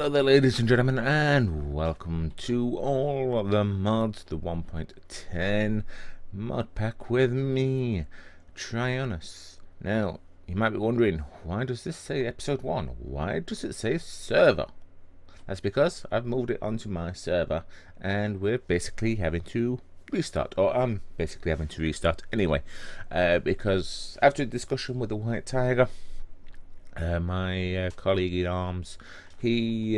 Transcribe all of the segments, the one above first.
Hello there, ladies and gentlemen, and welcome to all of the mods, the 1.10 mod pack with me, Tryonus. Now, you might be wondering, why does this say episode 1? Why does it say server? That's because I've moved it onto my server, and we're basically having to restart, or I'm basically having to restart anyway, because after a discussion with the TheWhiteTyger, my colleague in arms, he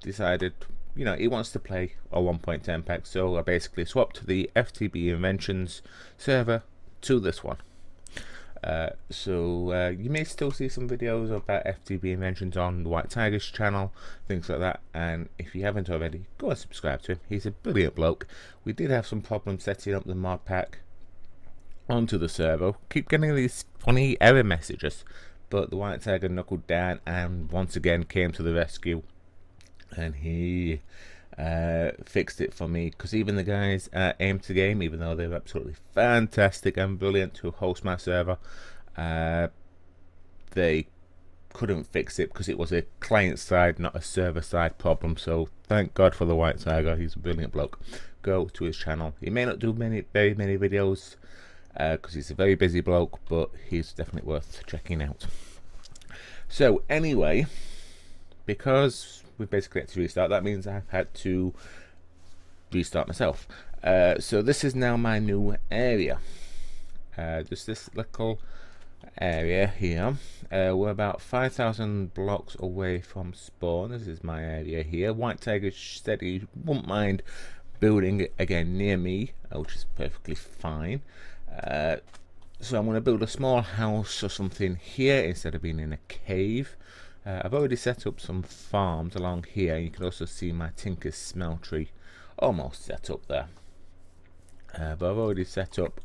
decided, he wants to play a 1.10 pack, so I basically swapped the FTB Inventions server to this one. So you may still see some videos about FTB Inventions on the TheWhiteTyger's channel, things like that, and if you haven't already, go and subscribe to him. He's a brilliant bloke. We did have some problems setting up the mod pack onto the server. Keep getting these funny error messages, but the TheWhiteTyger knuckled down and once again came to the rescue, and he fixed it for me, because even the guys at Aim to Game, even though they're absolutely fantastic and brilliant to host my server, they couldn't fix it because it was a client side, not a server side problem. So thank God for the TheWhiteTyger. He's a brilliant bloke. Go to his channel. He may not do very many videos because he's a very busy bloke, but he's definitely worth checking out. So anyway, because we basically had to restart, that means I've had to restart myself. So this is now my new area. Just this little area here. We're about 5,000 blocks away from spawn. This is my area here. TheWhiteTyger said he wouldn't mind building it again near me, which is perfectly fine. So I'm going to build a small house or something here instead of being in a cave. I've already set up some farms along here. You can also see my Tinker's smeltery almost set up there. But I've already set up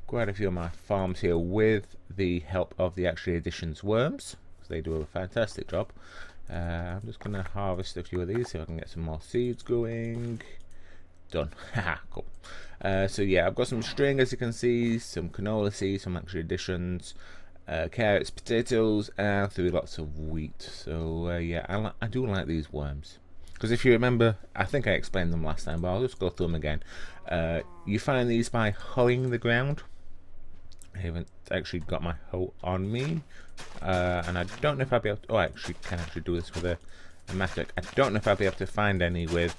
quite a few of my farms here with the help of the Actually Additions worms. They do a fantastic job. I'm just going to harvest a few of these, see if I can get some more seeds going. Done. Haha, cool. So yeah, I've got some string, as you can see, some canola seeds, some Actually Additions, carrots, potatoes, and through lots of wheat. So yeah, I do like these worms, because if you remember, I think I explained them last time, but I'll just go through them again. You find these by hoeing the ground. I haven't actually got my hoe on me, and I don't know if I'll be able to, I actually can do this with a mattock. I don't know if I'll be able to find any with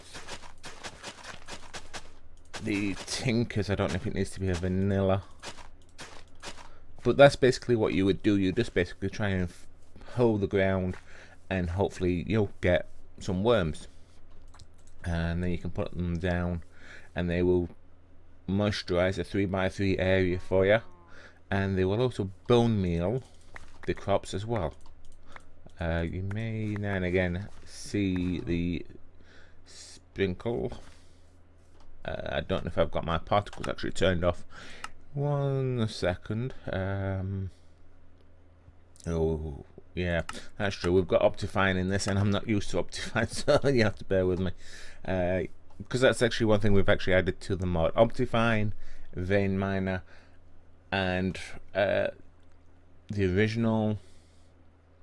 the Tinkers. I don't know if it needs to be a vanilla, but that's basically what you would do. You just basically try and hoe the ground, and hopefully you'll get some worms, and then you can put them down, and they will moisturize a 3x3 area for you, and they will also bone meal the crops as well. You may now and again see the sprinkle. I don't know if I've got my particles actually turned off. 1 second. Oh yeah, that's true. We've got Optifine in this, and I'm not used to Optifine, so you have to bear with me. Because that's actually one thing we've actually added to the mod. Optifine, Vein Miner, and the original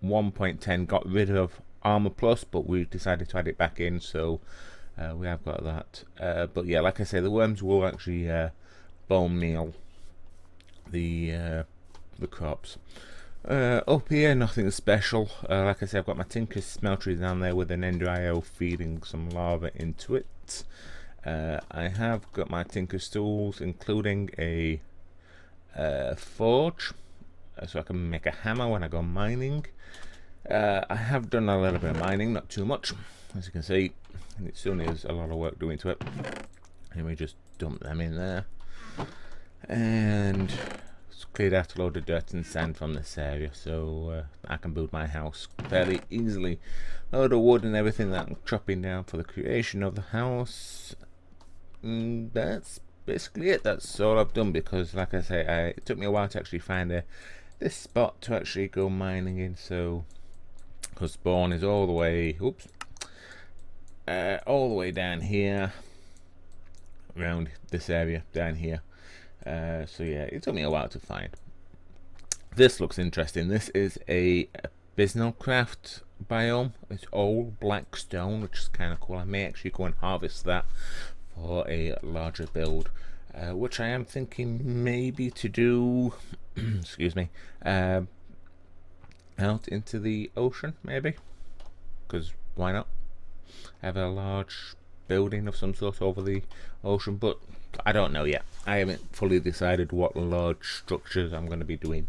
1.10 got rid of Armor Plus, but we decided to add it back in, so we have got that. But yeah, like I say, the worms will actually bone meal the crops. Up here, nothing special. Like I say, I've got my Tinker's smeltery down there with an Ender IO feeding some lava into it. I have got my Tinker's tools, including a forge, so I can make a hammer when I go mining. I have done a little bit of mining, not too much, as you can see, and it still needs a lot of work doing to it. And we just dump them in there, and it's cleared out a load of dirt and sand from this area, so I can build my house fairly easily. A load of wood and everything that I'm chopping down for the creation of the house. That's basically it. That's all I've done, because like I say, it took me a while to actually find this spot to actually go mining in. So because spawn is all the way all the way down here, around this area down here. So yeah, it took me a while to find. This looks interesting. This is a Bisnelcraft biome. It's all black stone, which is kind of cool. I may actually go and harvest that for a larger build, which I am thinking maybe to do excuse me, out into the ocean, maybe, because why not have a large building of some sort over the ocean. But I don't know yet. I haven't fully decided what large structures I'm going to be doing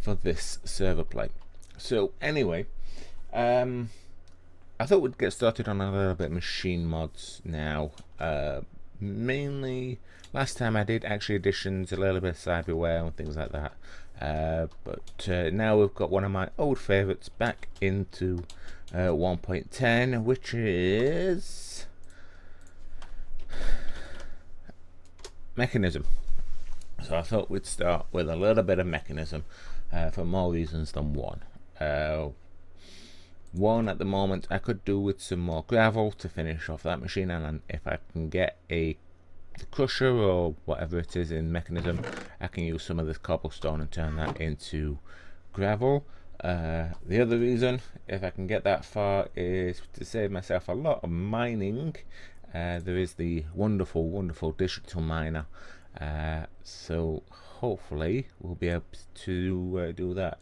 for this server play. So anyway, I thought we'd get started on a little bit of machine mods now. Mainly, last time I did actually additions, a little bit of cyberware and things like that. But now we've got one of my old favourites back into 1.10, which is Mekanism. So I thought we'd start with a little bit of Mekanism for more reasons than one. One, at the moment, I could do with some more gravel to finish off that machine, and if I can get the crusher or whatever it is in Mekanism, I can use some of this cobblestone and turn that into gravel. The other reason, if I can get that far, is to save myself a lot of mining. There is the wonderful digital miner, so hopefully we'll be able to do that.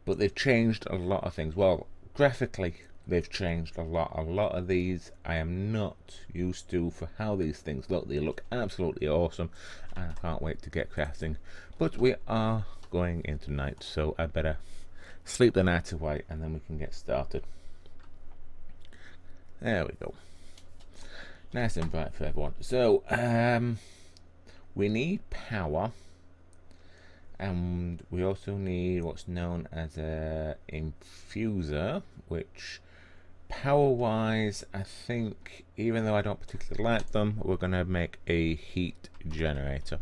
But they've changed a lot of things. Well, graphically they've changed a lot. A lot of these I am not used to for how these things look. They look absolutely awesome, and I can't wait to get crafting. But we are going into night, so I better sleep the night away and then we can get started. There we go. Nice and bright for everyone. So we need power, and we also need what's known as a infuser, which power wise, I think, even though I don't particularly like them, we're going to make a heat generator.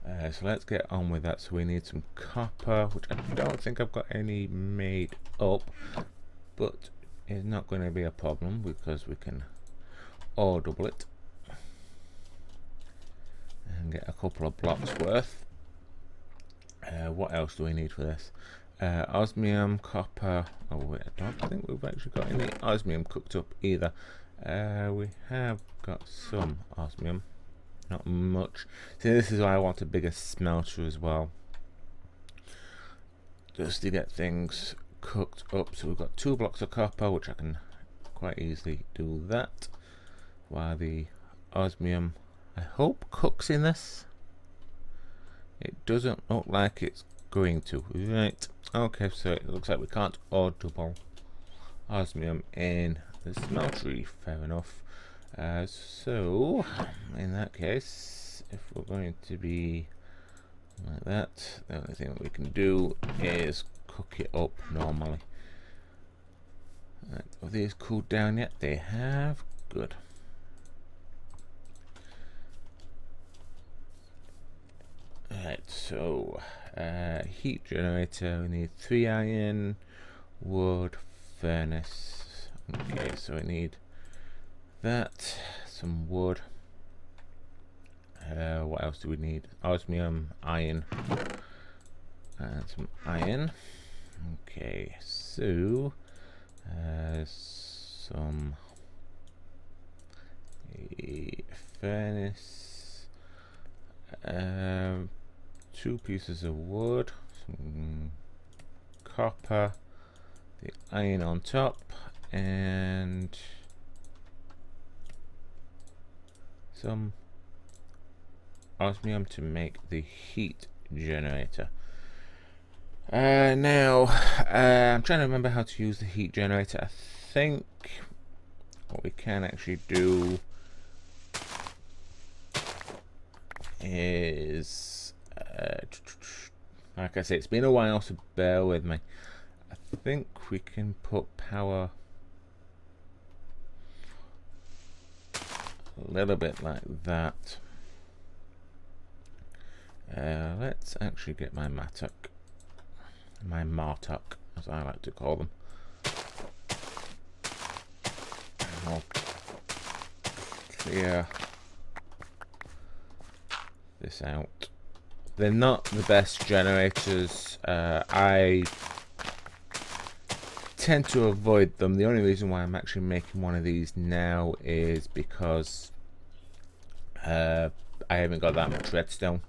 So let's get on with that. So we need some copper, which I don't think I've got any made up, but it's not going to be a problem because we can ore double it and get a couple of blocks worth. What else do we need for this? Osmium, copper. Oh wait, I don't think we've actually got any osmium cooked up either. We have got some osmium, not much. See, this is why I want a bigger smelter as well, just to get things cooked up. So we've got 2 blocks of copper, which I can quite easily do that, while the osmium, I hope, cooks in this. It doesn't look like it's going to. Right, okay, so it looks like we can't ore double osmium in the smeltery. Fair enough. So in that case, if we're going to be like that, the only thing that we can do is cook it up normally. Right, have these cooled down yet? They have. Good. Right, so heat generator, we need 3 iron, wood, furnace. Okay, so we need that, some wood. What else do we need? Osmium, iron, and some iron. Okay, so some furnace, 2 pieces of wood, some copper, the iron on top, and some osmium to make the heat generator. Now, I'm trying to remember how to use the heat generator. I think what we can actually do is, like I say, it's been a while, so bear with me. I think we can put power a little bit like that. Let's actually get my mattock, as I like to call them. I'll clear this out. They're not the best generators. I tend to avoid them. The only reason why I'm actually making one of these now is because I haven't got that much redstone.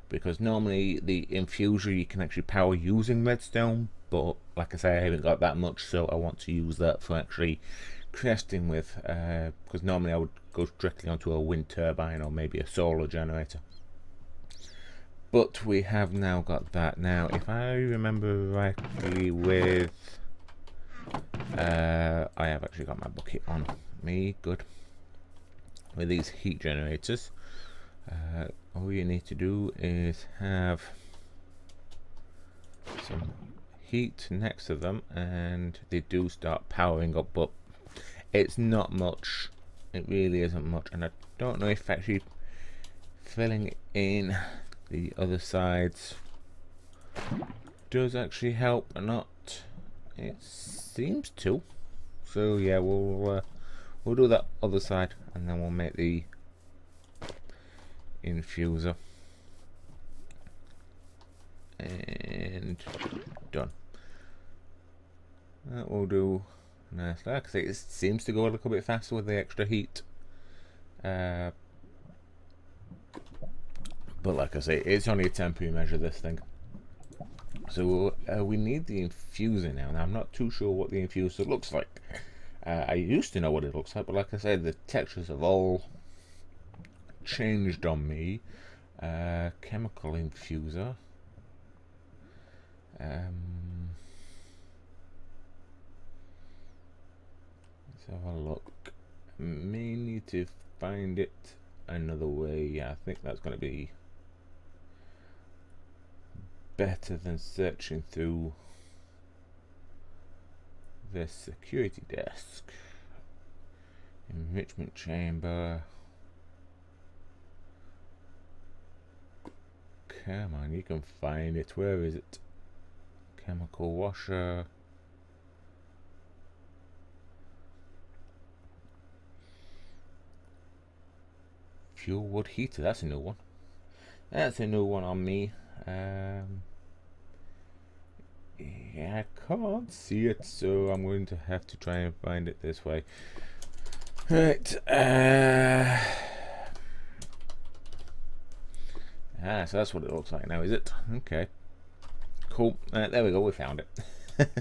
Because normally the infuser you can actually power using redstone, but like I say, I haven't got that much, so I want to use that for actually crafting with, because normally I would go directly onto a wind turbine or maybe a solar generator. But we have now got that. Now, if I remember rightly with, I have actually got my bucket on me, good. With these heat generators, all you need to do is have some heat next to them, and they do start powering up, but it's not much. It really isn't much, and I don't know if actually filling in the other sides does actually help or not. It seems to. So yeah, we'll do that other side, and then we'll make the infuser, and done. That will do nicely. Like I say, it seems to go a little bit faster with the extra heat. But like I say, it's only a temporary measure, this thing. So we need the infuser now. Now I'm not too sure what the infuser looks like. I used to know what it looks like, but like I said, the textures have all changed on me. Chemical infuser. Let's have a look. May need to find it another way. Yeah, I think that's going to be better than searching through the security desk. Enrichment chamber. Come on, you can find it. Where is it? Chemical washer. Fuel wood heater. That's a new one. That's a new one on me. Yeah, I can't see it, so I'm going to have to try and find it this way. Right. So that's what it looks like now, is it? Okay. Cool. There we go, we found it.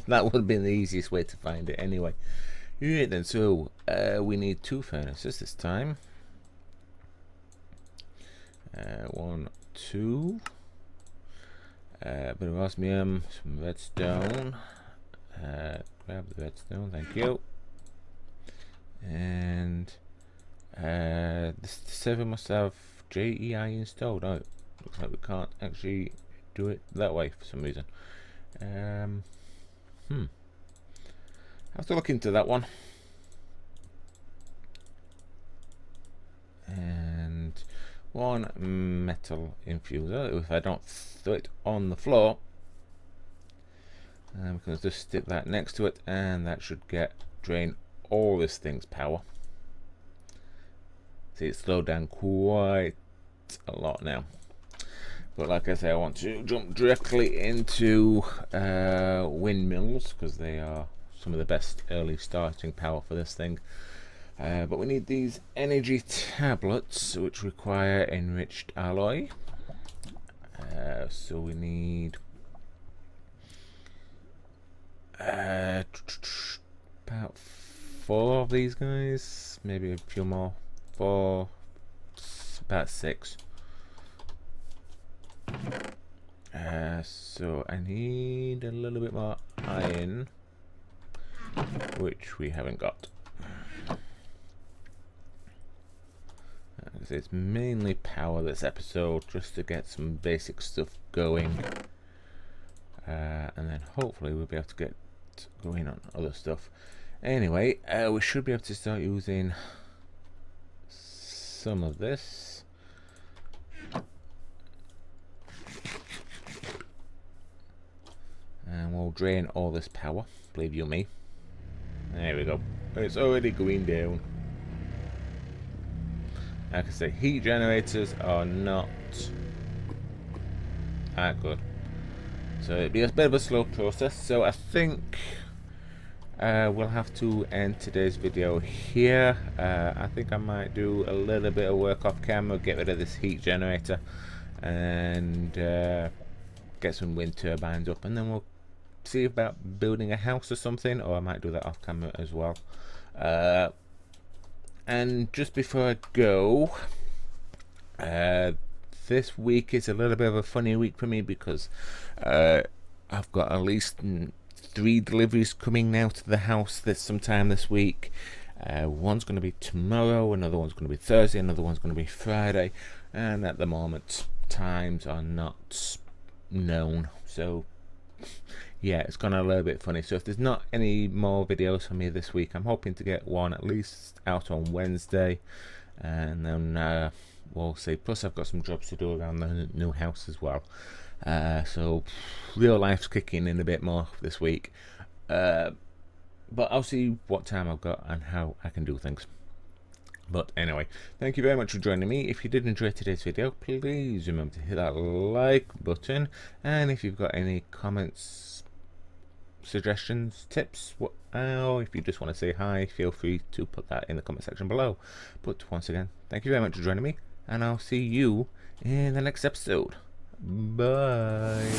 That would have been the easiest way to find it anyway. Right then, so we need 2 furnaces this time. 1, 2. Bit of osmium, some redstone. Grab the redstone, thank you. And this server must have JEI installed. Oh, looks like we can't actually do it that way for some reason. I have to look into that one. And 1 metal infuser. If I don't throw it on the floor, we can just stick that next to it, and that should drain all this thing's power. See, it's slowed down quite a lot now. But like I say, I want to jump directly into windmills, because they are some of the best early starting power for this thing. But we need these energy tablets, which require enriched alloy. So we need about 4 of these guys, maybe a few more. 4, about 6. So I need a little bit more iron, which we haven't got. It's mainly power this episode, just to get some basic stuff going, and then hopefully we'll be able to get going on other stuff. Anyway, we should be able to start using some of this. And we'll drain all this power, believe you me. There we go. It's already going down. Like I say, heat generators are not that good. So it'd be a bit of a slow process. So I think we'll have to end today's video here. I think I might do a little bit of work off camera, get rid of this heat generator, and get some wind turbines up, and then we'll see about building a house or something, or I might do that off camera as well. And just before I go, this week is a little bit of a funny week for me because I've got at least 3 deliveries coming now to the house sometime this week. One's going to be tomorrow, another one's going to be Thursday, another one's going to be Friday, and at the moment times are not known, so yeah, it's gone a little bit funny. So if there's not any more videos from me this week, I'm hoping to get one at least out on Wednesday, and then we'll see. Plus I've got some jobs to do around the new house as well, so real life's kicking in a bit more this week, but I'll see what time I've got and how I can do things. But anyway, thank you very much for joining me. If you did enjoy today's video, please remember to hit that like button, and if you've got any comments, suggestions, tips, or if you just want to say hi, feel free to put that in the comment section below. But once again, thank you very much for joining me, and I'll see you in the next episode. Bye.